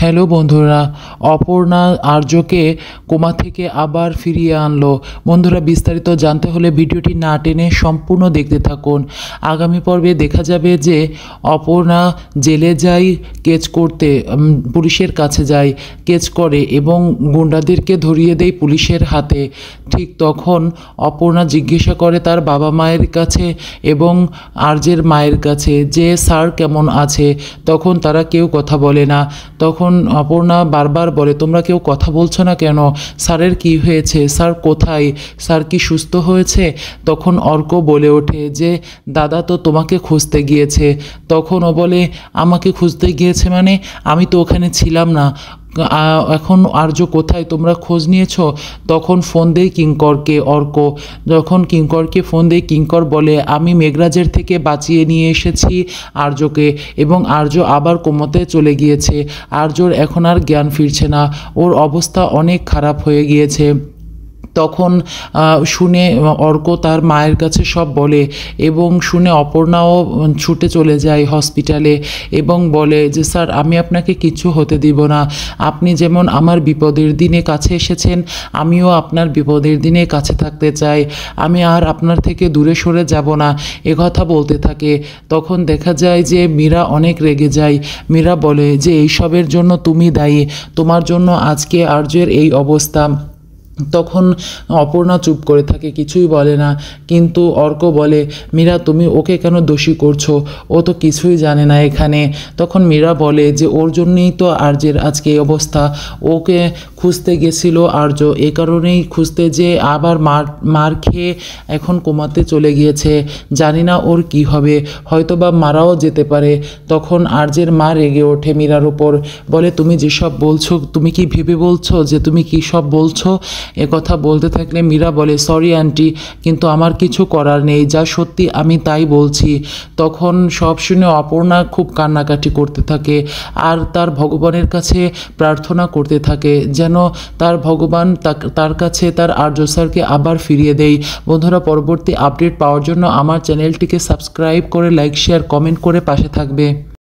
Hello বন্ধুরা, Aparna আর্যকে coma থেকে আবার ফিরিয়ে আনলো। বন্ধুরা, বিস্তারিত জানতে হলে ভিডিওটি না টেনে সম্পূর্ণ দেখতে থাকুন। আগামী পর্বে দেখা যাবে যে অপর্ণা জেলে যায় কেস করতে, পুলিশের কাছে যায়, কেস করে এবং গুন্ডাদেরকে ধরিয়ে দেয় পুলিশের হাতে। ঠিক তখন অপর্ণা জিজ্ঞাসা করে তার বাবা মায়ের কাছে এবং আর্যের মায়ের কাছে যে স্যার কেমন আছে। তখন তারা কেউ কথা বলে না। তখন অপর্ণা বারবার বলে, তোমরা কেউ কথা বলছো না কেন? স্যারের কি হয়েছে? স্যার কোথায়? স্যার কি সুস্থ হয়েছে? তখন অর্ক বলে ওঠে যে দাদা তো তোমাকে খুঁজতে গিয়েছে। তখন ও বলে, আমাকে খুঁজতে গিয়েছে মানে? আমি তো ওখানে ছিলাম না। এখন আর্য কোথায়? তোমরা খোঁজ নিয়েছো? তখন ফোন দেয় কিঙ্করকে অর্ক। যখন কিঙ্করকে ফোন দেয়, কিঙ্কর বলে, আমি মেঘরাজের থেকে বাঁচিয়ে নিয়ে এসেছি আর্যকে এবং আর্য আবার কোমাতে চলে গিয়েছে। আর্যর এখন আর জ্ঞান ফিরছে না, ওর অবস্থা অনেক খারাপ হয়ে গিয়েছে। তখন শুনে অর্ক তার মায়ের কাছে সব বলে এবং শুনে অপর্ণাও ছুটে চলে যায় হসপিটালে এবং বলে যে স্যার, আমি আপনাকে কিচ্ছু হতে দিব না। আপনি যেমন আমার বিপদের দিনে কাছে এসেছেন, আমিও আপনার বিপদের দিনে কাছে থাকতে চাই। আমি আর আপনার থেকে দূরে সরে যাব না, কথা বলতে থাকে। তখন দেখা যায় যে মীরা অনেক রেগে যায়। মীরা বলে যে এইসবের জন্য তুমি দায়ী, তোমার জন্য আজকে আর্যের এই অবস্থা। তখন অপর্ণা চুপ করে থাকে, কিছুই বলে না। কিন্তু অর্ক বলে, মীরা তুমি ওকে কেন দোষী করছো? ও তো কিছুই জানে না এখানে। তখন মীরা বলে যে ওর জন্যই তো আর্যের আজকে এই অবস্থা। ওকে খুঁজতে গেছিল আর্য, এ কারণেই খুঁজতে যে আবার মার খেয়ে এখন কোমাতে চলে গিয়েছে। জানি না ওর কি হবে, হয়তো বা মারাও যেতে পারে। তখন আর্যের মা রেগে ওঠে মীরার উপর, বলে তুমি যেসব বলছো তুমি কি ভেবে বলছো যে তুমি কী সব বলছো? কথা বলতে থাকলে মীরা বলে, সরি আন্টি, কিন্তু আমার কিছু করার নেই, যা সত্যি আমি তাই বলছি। তখন সব শুনে অপর্ণা খুব কান্নাকাটি করতে থাকে আর তার ভগবানের কাছে প্রার্থনা করতে থাকে যেন তার ভগবান তার কাছে তার আর্য স্যারকে আবার ফিরিয়ে দেয়। বন্ধুরা, পরবর্তী আপডেট পাওয়ার জন্য আমার চ্যানেলটিকে সাবস্ক্রাইব করে লাইক শেয়ার কমেন্ট করে পাশে থাকবে।